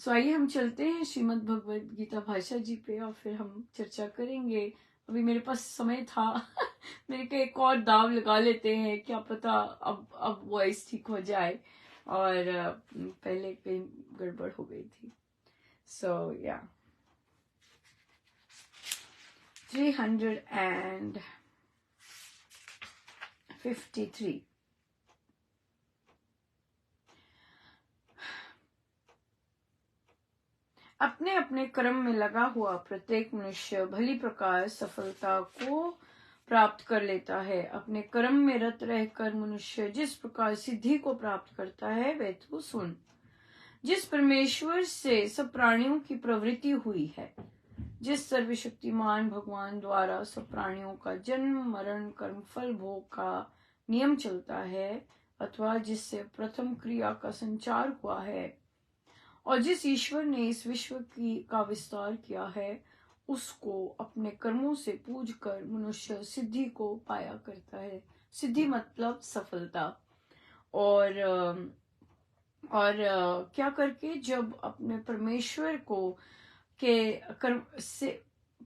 सो आइए हम चलते हैं श्रीमद् भगवद गीता भाषा जी पे और फिर हम चर्चा करेंगे। अभी मेरे पास समय था मैंने कहा एक और दाव लगा लेते हैं, क्या पता अब वॉइस ठीक हो जाए, और पहले कहीं गड़बड़ हो गई थी। सो या 353। अपने अपने कर्म में लगा हुआ प्रत्येक मनुष्य भली प्रकार सफलता को प्राप्त कर लेता है। अपने कर्म में रत रहकर मनुष्य जिस प्रकार सिद्धि को प्राप्त करता है वह तू सुन। जिस परमेश्वर से सब प्राणियों की प्रवृत्ति हुई है, जिस सर्वशक्तिमान भगवान द्वारा सब प्राणियों का जन्म मरण कर्म फल भोग का नियम चलता है, अथवा जिससे प्रथम क्रिया का संचार हुआ है, और जिस ईश्वर ने इस विश्व का विस्तार किया है, उसको अपने कर्मों से पूज कर मनुष्य सिद्धि को पाया करता है। सिद्धि मतलब सफलता। और क्या करके, जब अपने परमेश्वर को के कर्म से,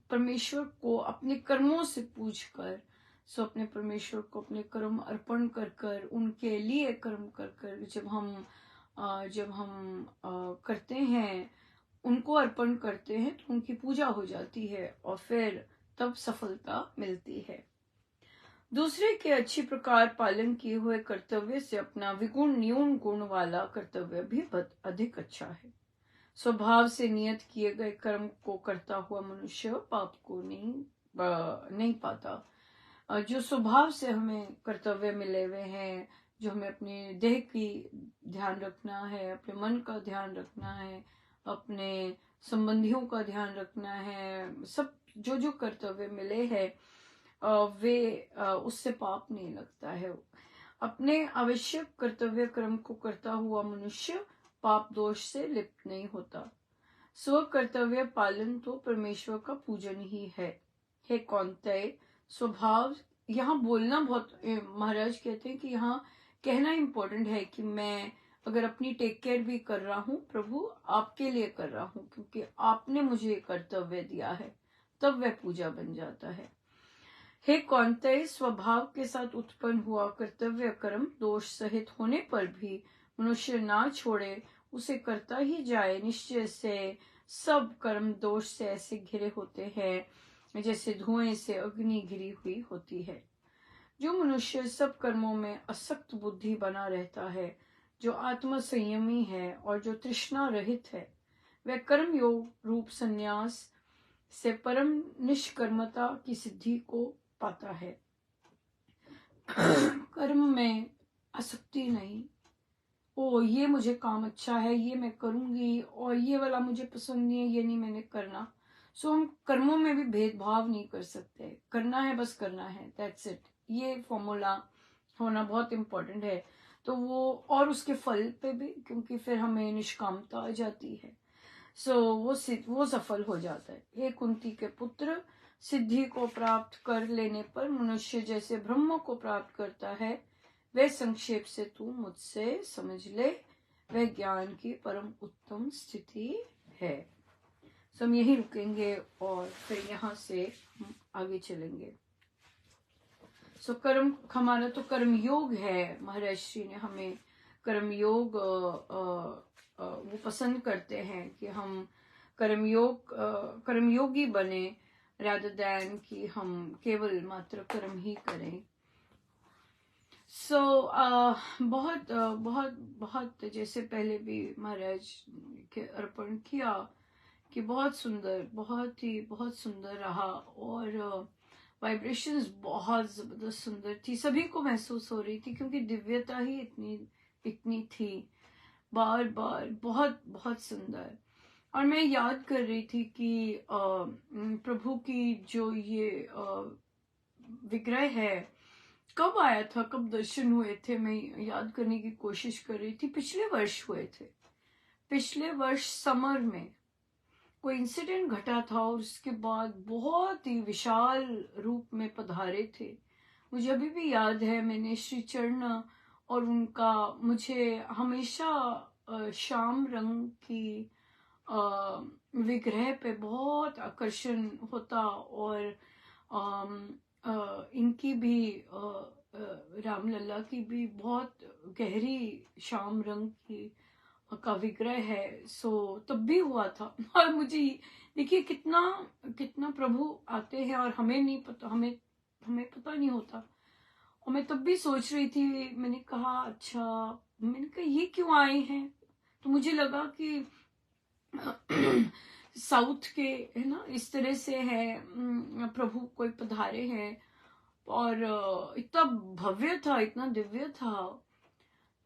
परमेश्वर को अपने कर्मों से पूज कर, सो अपने परमेश्वर को अपने कर्म अर्पण कर कर, उनके लिए कर्म कर कर जब हम करते हैं, उनको अर्पण करते हैं, तो उनकी पूजा हो जाती है और फिर तब सफलता मिलती है। दूसरे के अच्छी प्रकार पालन किए हुए कर्तव्य से अपना विगुण न्यून गुण वाला कर्तव्य भी अधिक अच्छा है। स्वभाव से नियत किए गए कर्म को करता हुआ मनुष्य पाप को नहीं पाता। जो स्वभाव से हमें कर्तव्य मिले हुए हैं, जो हमें अपने देह की ध्यान रखना है, अपने मन का ध्यान रखना है, अपने संबंधियों का ध्यान रखना है, सब जो जो कर्तव्य मिले हैं वे उससे पाप नहीं लगता है। अपने आवश्यक कर्तव्य क्रम को करता हुआ मनुष्य पाप दोष से लिप्त नहीं होता। स्व कर्तव्य पालन तो परमेश्वर का पूजन ही है। हे कौन्तेय, स्वभाव, यहाँ बोलना बहुत, महाराज कहते हैं कि यहाँ कहना इम्पोर्टेंट है कि मैं अगर अपनी टेक केयर भी कर रहा हूँ, प्रभु आपके लिए कर रहा हूँ, क्योंकि आपने मुझे कर्तव्य दिया है, तब वह पूजा बन जाता है। हे कौन्तेय, स्वभाव के साथ उत्पन्न हुआ कर्तव्य कर्म दोष सहित होने पर भी मनुष्य ना छोड़े, उसे करता ही जाए। निश्चय से सब कर्म दोष से ऐसे घिरे होते हैं जैसे धुएं से अग्नि घिरी हुई होती है। जो मनुष्य सब कर्मों में असक्त बुद्धि बना रहता है, जो आत्म संयमी है और जो तृष्णा रहित है, वह कर्म योग रूप संन्यास से परम निष्कर्मता की सिद्धि को पाता है। कर्म में आसक्ति नहीं, ओ ये मुझे काम अच्छा है, ये मैं करूंगी, और ये वाला मुझे पसंद नहीं है, ये नहीं मैंने करना। सो हम कर्मों में भी भेदभाव नहीं कर सकते, करना है बस करना है, दैट्स इट। ये फॉर्मूला होना बहुत इम्पोर्टेंट है। तो वो, और उसके फल पे भी, क्योंकि फिर हमें निष्कामता आ जाती है, सो वो सफल हो जाता है। हे कुंती के पुत्र, सिद्धि को प्राप्त कर लेने पर मनुष्य जैसे ब्रह्म को प्राप्त करता है, वह संक्षेप से तू मुझसे समझ ले, वह ज्ञान की परम उत्तम स्थिति है। सो हम यही रुकेंगे और फिर यहाँ से हम आगे चलेंगे। सो कर्म, हमारा तो कर्म योग है। महाराज श्री ने हमें कर्म योग वो पसंद करते हैं कि हम कर्मयोगी बने, rather than कि हम केवल मात्र कर्म ही करें। बहुत बहुत बहुत जैसे पहले भी महाराज के अर्पण किया कि बहुत सुंदर रहा, और वाइब्रेशंस बहुत जबरदस्त सुंदर थी, सभी को महसूस हो रही थी, क्योंकि दिव्यता ही इतनी थी, बार बार बहुत बहुत सुंदर। और मैं याद कर रही थी कि प्रभु की जो ये विग्रह है कब आया था, कब दर्शन हुए थे, मैं याद करने की कोशिश कर रही थी। पिछले वर्ष हुए थे, पिछले वर्ष समर में कोई इंसिडेंट घटा था, और उसके बाद बहुत ही विशाल रूप में पधारे थे। मुझे अभी भी याद है, मैंने श्री चरण और उनका, मुझे हमेशा श्याम रंग की विग्रह पे बहुत आकर्षण होता, और इनकी भी रामलला की भी बहुत गहरी शाम रंग की का विग्रह है। सो तब भी हुआ था। और मुझे देखिए कितना कितना प्रभु आते हैं और हमें नहीं पता, हमें हमें पता नहीं होता। और मैं तब भी सोच रही थी, मैंने कहा अच्छा, मैंने कहा ये क्यों आए हैं। तो मुझे लगा कि साउथ के है ना, इस तरह से है, प्रभु कोई पधारे हैं। और इतना भव्य था, इतना दिव्य था।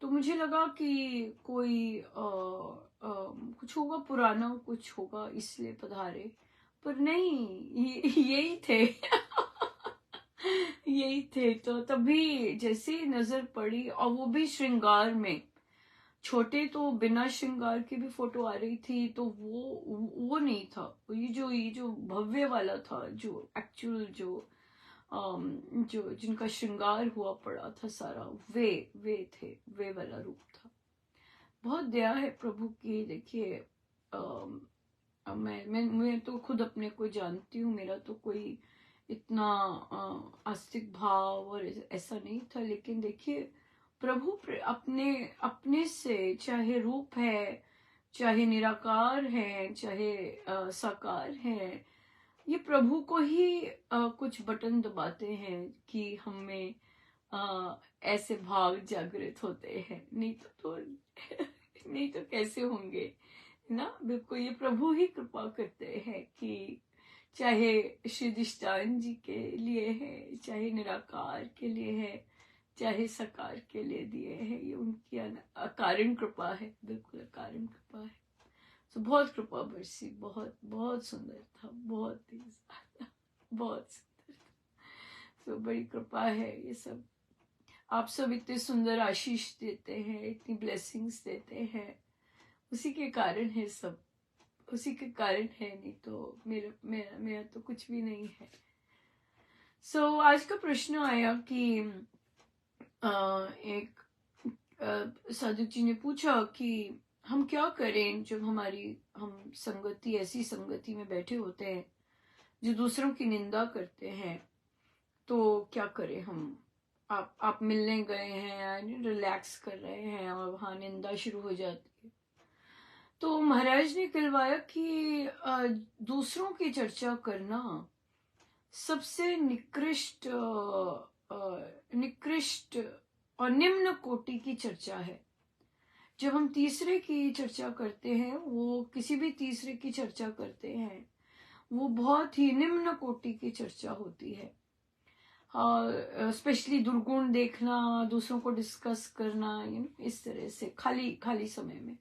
तो मुझे लगा कि कोई कुछ होगा पुराना, कुछ होगा इसलिए पधारे। पर नहीं, यही थे। यही थे। तो तभी जैसे ही नजर पड़ी, और वो भी श्रृंगार में, छोटे तो बिना श्रृंगार की भी फोटो आ रही थी, तो वो नहीं था। ये जो भव्य वाला था, जो एक्चुअल जो जिनका श्रृंगार हुआ पड़ा था सारा, वे थे, वे वाला रूप था। बहुत दया है प्रभु की। देखिए मैं तो खुद अपने को जानती हूँ, मेरा तो कोई इतना आस्तिक भाव और ऐसा नहीं था। लेकिन देखिए प्रभु अपने अपने से, चाहे रूप है, चाहे निराकार है, चाहे साकार है, ये प्रभु को ही कुछ बटन दबाते हैं कि हमें ऐसे भाव जागृत होते हैं। नहीं तो नहीं तो कैसे होंगे ना। बिल्कुल ये प्रभु ही कृपा करते हैं कि चाहे श्री दिष्टान जी के लिए है, चाहे निराकार के लिए है, चाहे सकार के लिए दिए हैं, ये उनकी अकारण कृपा है, बिल्कुल अकारण कृपा है। तो बहुत कृपा बरसी, बहुत बहुत सुंदर था, बहुत ही ज्यादा, बहुत सुंदर था। तो बड़ी कृपा है ये सब। आप सब इतने सुंदर आशीष देते हैं, इतनी ब्लेसिंग्स देते हैं, उसी के कारण है सब, उसी के कारण है। नहीं तो मेरा तो कुछ भी नहीं है। सो आज का प्रश्न आया कि एक साधु जी ने पूछा कि हम क्या करें जब हम संगति, ऐसी संगति में बैठे होते हैं जो दूसरों की निंदा करते हैं, तो क्या करें हम। आप मिलने गए हैं, रिलैक्स कर रहे हैं, और वहां निंदा शुरू हो जाती है। तो महाराज ने कहलवाया कि दूसरों की चर्चा करना सबसे निकृष्ट और निम्न कोटि की चर्चा है। जब हम तीसरे की चर्चा करते हैं, वो किसी भी तीसरे की चर्चा करते हैं, वो बहुत ही निम्न कोटि की चर्चा होती है। स्पेशली दुर्गुण देखना, दूसरों को डिस्कस करना, इस तरह से खाली खाली समय में।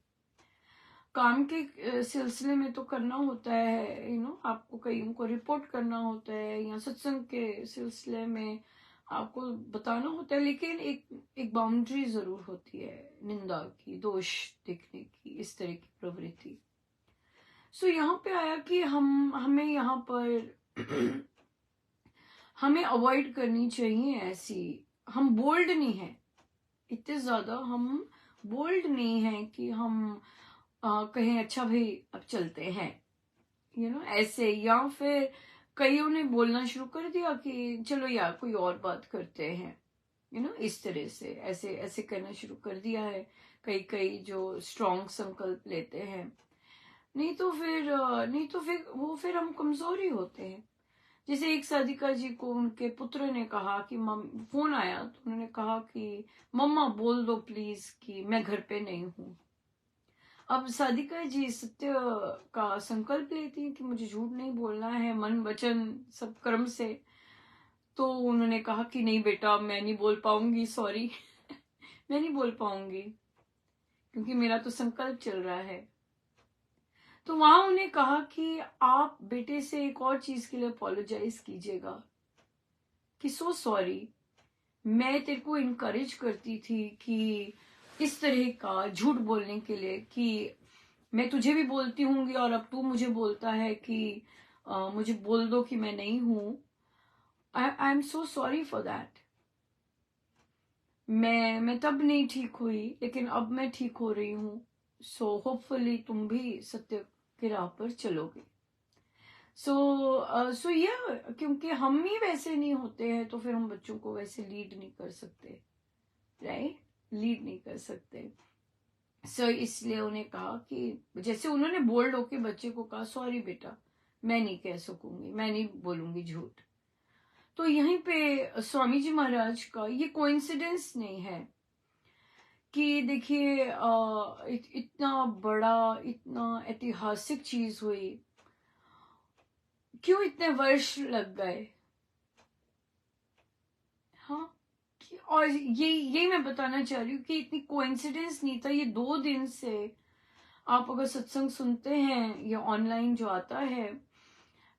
काम के सिलसिले में तो करना होता है, आपको कईयों को रिपोर्ट करना होता है, या सत्संग के सिलसिले में आपको बताना होता है। लेकिन एक बाउंड्री जरूर होती है निंदा की, दोष देखने की, इस तरह की प्रवृत्ति। सो यहाँ पे आया कि हमें यहाँ पर हमें अवॉइड करनी चाहिए ऐसी। हम बोल्ड नहीं है, इतने ज्यादा हम बोल्ड नहीं है कि हम कहें अच्छा भाई अब चलते हैं, ऐसे। या फिर कईयों ने बोलना शुरू कर दिया कि चलो यार कोई और बात करते हैं, इस तरह से ऐसे ऐसे करना शुरू कर दिया है। कई जो स्ट्रॉन्ग संकल्प लेते हैं। नहीं तो फिर वो फिर हम कमजोर ही होते हैं। जैसे एक साधिका जी को उनके पुत्र ने कहा कि फोन आया, तो उन्होंने कहा कि मम्मा बोल दो प्लीज कि मैं घर पे नहीं हूं। अब साधिका जी सत्य का संकल्प लेती हैं कि मुझे झूठ नहीं बोलना है, मन वचन सब कर्म से। तो उन्होंने कहा कि नहीं बेटा, मैं नहीं बोल पाऊंगी, सॉरी। मैं नहीं बोल पाऊंगी क्योंकि मेरा तो संकल्प चल रहा है। तो वहां उन्हें कहा कि आप बेटे से एक और चीज के लिए अपोलोजाइज कीजिएगा कि सो सॉरी, मैं तेरे को इनकरेज करती थी कि इस तरह का झूठ बोलने के लिए, कि मैं तुझे भी बोलती हूँ और अब तू मुझे बोलता है कि मुझे बोल दो कि मैं नहीं हूं। I am so sorry for that. मैं तब नहीं ठीक हुई, लेकिन अब मैं ठीक हो रही हूँ। सो होपफुली तुम भी सत्य के राह पर चलोगे। सो यह क्योंकि हम ही वैसे नहीं होते हैं तो फिर हम बच्चों को वैसे लीड नहीं कर सकते, राइट, लीड नहीं कर सकते। इसलिए उन्हें कहा कि जैसे उन्होंने बोल्ड होके बच्चे को कहा, सॉरी बेटा, मैं नहीं कह सकूंगी, मैं नहीं बोलूंगी झूठ। तो यहीं पे स्वामी जी महाराज का ये कोइंसिडेंस नहीं है कि देखिए इतना बड़ा, इतना ऐतिहासिक चीज हुई, क्यों इतने वर्ष लग गए। हाँ, और यही मैं बताना चाह रही हूँ कि इतनी कोइंसिडेंस नहीं था। ये 2 दिन से आप अगर सत्संग सुनते हैं या ऑनलाइन जो आता है,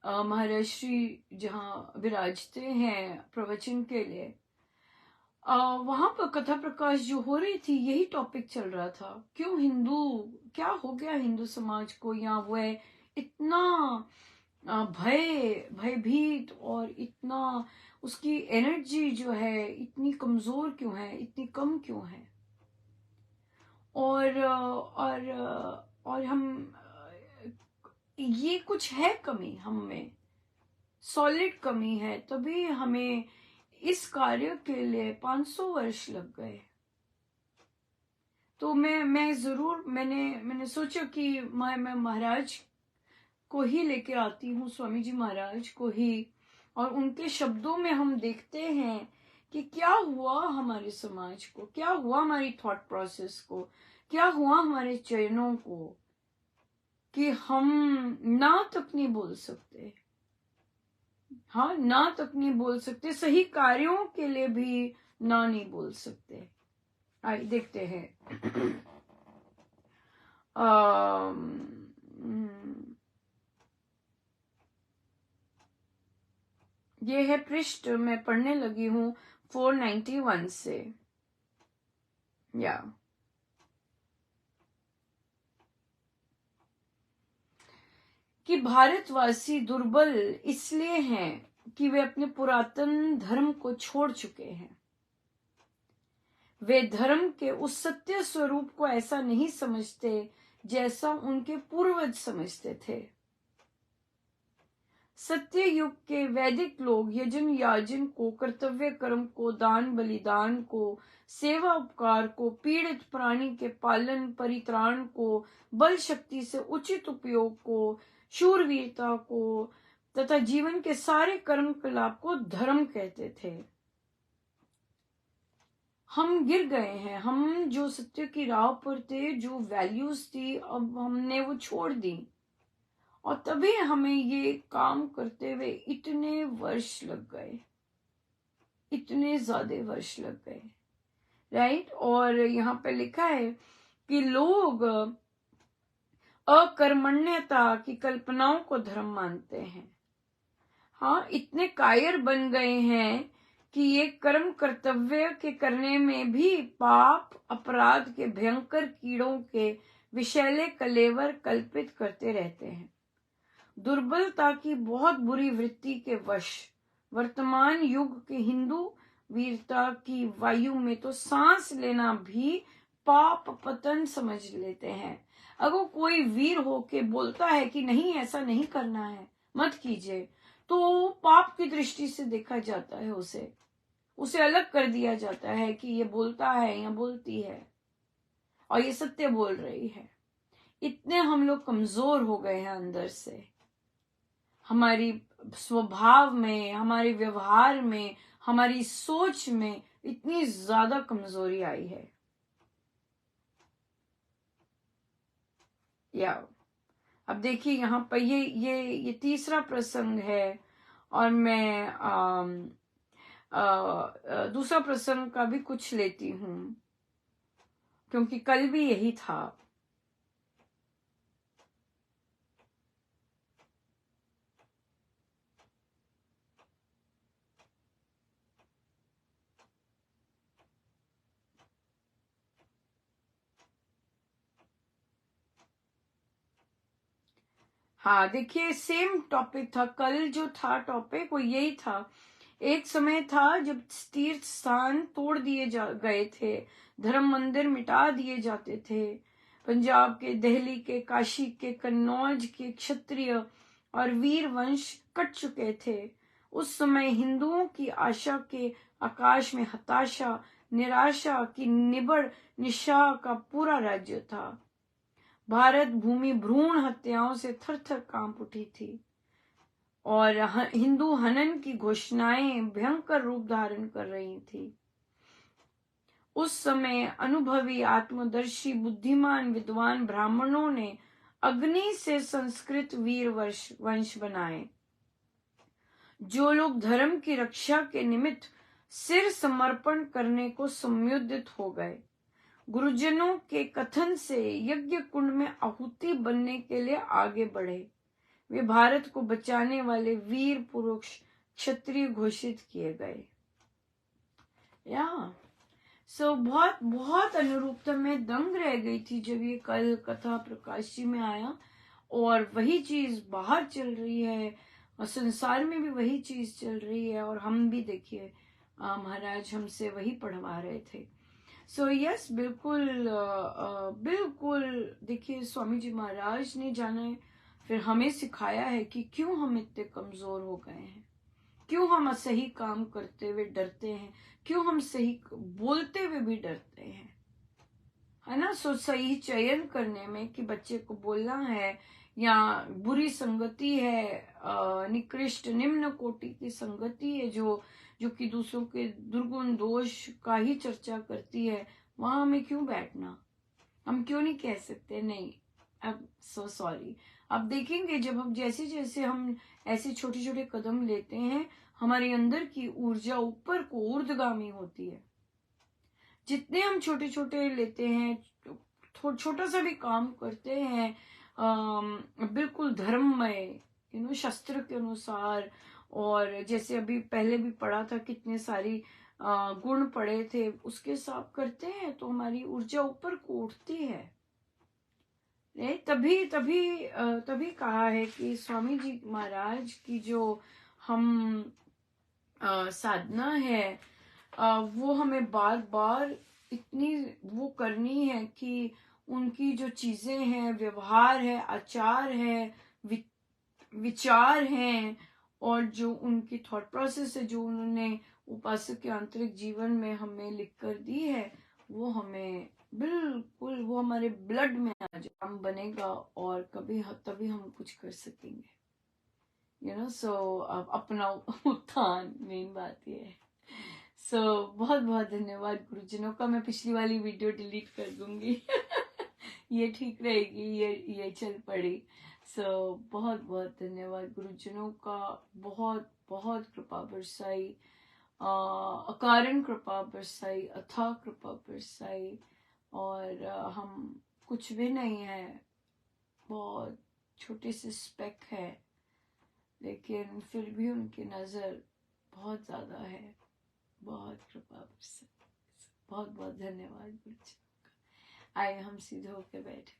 महाराज श्री जहाँ विराजते हैं प्रवचन के लिए, वहां पर कथा प्रकाश जो हो रही थी, यही टॉपिक चल रहा था। क्यों क्या हो गया हिंदू समाज को, या वो है इतना भयभीत, और इतना उसकी एनर्जी जो है इतनी कमजोर क्यों है, इतनी कम क्यों है। और हम ये कुछ है कमी, हम में सॉलिड कमी है, तभी हमें इस कार्य के लिए 500 वर्ष लग गए। तो मैं जरूर मैंने सोचा कि मैं महाराज को ही लेके आती हूँ, स्वामी जी महाराज को ही, और उनके शब्दों में हम देखते हैं कि क्या हुआ हमारे समाज को, क्या हुआ हमारी थॉट प्रोसेस को, क्या हुआ हमारे चरणों को, कि हम ना तक नहीं बोल सकते। हाँ, ना तक नहीं बोल सकते, सही कार्यों के लिए भी ना नहीं बोल सकते। आइए देखते हैं। ये है पृष्ठ, मैं पढ़ने लगी हूँ 491 से। या कि भारतवासी दुर्बल इसलिए हैं कि वे अपने पुरातन धर्म को छोड़ चुके हैं। वे धर्म के उस सत्य स्वरूप को ऐसा नहीं समझते जैसा उनके पूर्वज समझते थे। सत्य युग के वैदिक लोग यजन याजन को, कर्तव्य कर्म को, दान बलिदान को, सेवा उपकार को, पीड़ित प्राणी के पालन परित्राण को, बल शक्ति से उचित उपयोग को, शूरवीरता को तथा जीवन के सारे कर्म कलाप को धर्म कहते थे। हम गिर गए हैं, हम जो सत्य की राह पर थे, जो वैल्यूज थी, अब हमने वो छोड़ दी, और तभी हमें ये काम करते हुए इतने वर्ष लग गए, इतने ज्यादा वर्ष लग गए, राइट। और यहाँ पे लिखा है कि लोग अकर्मण्यता की कल्पनाओं को धर्म मानते हैं। हाँ, इतने कायर बन गए हैं कि ये कर्म कर्तव्य के करने में भी पाप अपराध के भयंकर कीड़ों के विषैले कलेवर कल्पित करते रहते हैं। दुर्बलता की बहुत बुरी वृत्ति के वश वर्तमान युग के हिंदू वीरता की वायु में तो सांस लेना भी पाप पतन समझ लेते हैं। अगर कोई वीर होके बोलता है कि नहीं ऐसा नहीं करना है, मत कीजिए, तो पाप की दृष्टि से देखा जाता है, उसे अलग कर दिया जाता है कि ये बोलता है या बोलती है और ये सत्य बोल रही है। इतने हम लोग कमजोर हो गए हैं अंदर से, हमारी स्वभाव में, हमारे व्यवहार में, हमारी सोच में इतनी ज्यादा कमजोरी आई है। या अब देखिए यहाँ पर ये तीसरा प्रसंग है, और मैं दूसरा प्रसंग का भी कुछ लेती हूँ क्योंकि कल भी यही था। हाँ देखिए, सेम टॉपिक था कल, जो था टॉपिक वो यही था। एक समय था जब तीर्थ स्थान तोड़ दिए गए थे, धर्म मंदिर मिटा दिए जाते थे, पंजाब के, दिल्ली के, काशी के, कन्नौज के क्षत्रिय और वीर वंश कट चुके थे। उस समय हिंदुओं की आशा के आकाश में हताशा, निराशा की निबड़ निशा का पूरा राज्य था। भारत भूमि भ्रूण हत्याओं से थर थर कांप उठी थी और हिंदू हनन की घोषणाएं भयंकर रूप धारण कर रही थी। उस समय अनुभवी, आत्मदर्शी, बुद्धिमान, विद्वान ब्राह्मणों ने अग्नि से संस्कृत वीर वंश बनाए। जो लोग धर्म की रक्षा के निमित्त सिर समर्पण करने को संयोजित हो गए, गुरुजनों के कथन से यज्ञ कुंड में आहुति बनने के लिए आगे बढ़े। वे भारत को बचाने वाले वीर पुरुष क्षत्रिय घोषित किए गए। बहुत बहुत अनुरूपता में दंग रह गई थी जब ये कल कथा प्रकाशी में आया, और वही चीज बाहर चल रही है और संसार में भी वही चीज चल रही है। और हम भी देखिए महाराज हमसे वही पढ़वा रहे थे। यस, बिल्कुल बिल्कुल। देखिए स्वामी जी महाराज ने जाना है, फिर हमें सिखाया है कि क्यों हम इतने कमजोर हो गए हैं, क्यों हम सही काम करते हुए डरते हैं, क्यों हम सही बोलते हुए भी डरते हैं, है ना। सही चयन करने में कि बच्चे को बोलना है या बुरी संगति है, निकृष्ट निम्न कोटि की संगति है जो कि दूसरों के दुर्गुण दोष का ही चर्चा करती है, वहां हमें क्यों बैठना। हम क्यों नहीं कह सकते नहीं, अब सॉरी। अब देखेंगे जब हम जैसे जैसे हम ऐसे छोटे छोटे कदम लेते हैं, हमारे अंदर की ऊर्जा ऊपर को ऊर्ध्वगामी होती है। जितने हम छोटे छोटे लेते हैं, छोटा सा भी काम करते हैं बिल्कुल धर्ममय, शस्त्र के अनुसार, और जैसे अभी पहले भी पढ़ा था कितने सारी गुण पड़े थे, उसके साथ करते हैं तो हमारी ऊर्जा ऊपर को उठती है। तभी तभी तभी कहा है कि स्वामी जी महाराज की जो हम साधना है वो हमें बार बार इतनी वो करनी है कि उनकी जो चीजें हैं, व्यवहार है, आचार है, विचार हैं, और जो उनकी थॉट प्रोसेस है, जो उन्होंने उपासक के आंतरिक जीवन में हमें लिख कर दी है, वो हमें बिल्कुल वो हमारे ब्लड में आ जाए बनेगा, और तभी हम कुछ कर सकेंगे। अपना उत्थान मेन बात ये है। बहुत बहुत धन्यवाद गुरुजनों का। मैं पिछली वाली वीडियो डिलीट कर दूंगी ये ठीक रहेगी, ये चल पड़ी। बहुत बहुत धन्यवाद गुरुजनों का, बहुत बहुत कृपा बरसाई, अकारण कृपा बरसाई, अथाह कृपा बरसाई। और हम कुछ भी नहीं है, बहुत छोटे से स्पेक है, लेकिन फिर भी उनकी नजर बहुत ज्यादा है। बहुत कृपा बरसाई। बहुत बहुत धन्यवाद गुरुजी का। आइए हम सीधे होके बैठे।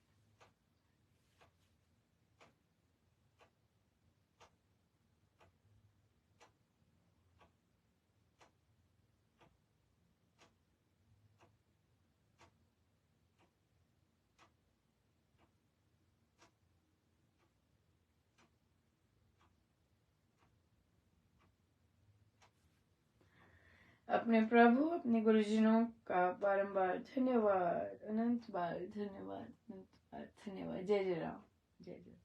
अपने प्रभु, अपने गुरुजनों का बारंबार धन्यवाद, अनंत बार धन्यवाद, अनंत बार धन्यवाद। जय जय राम, जय जय।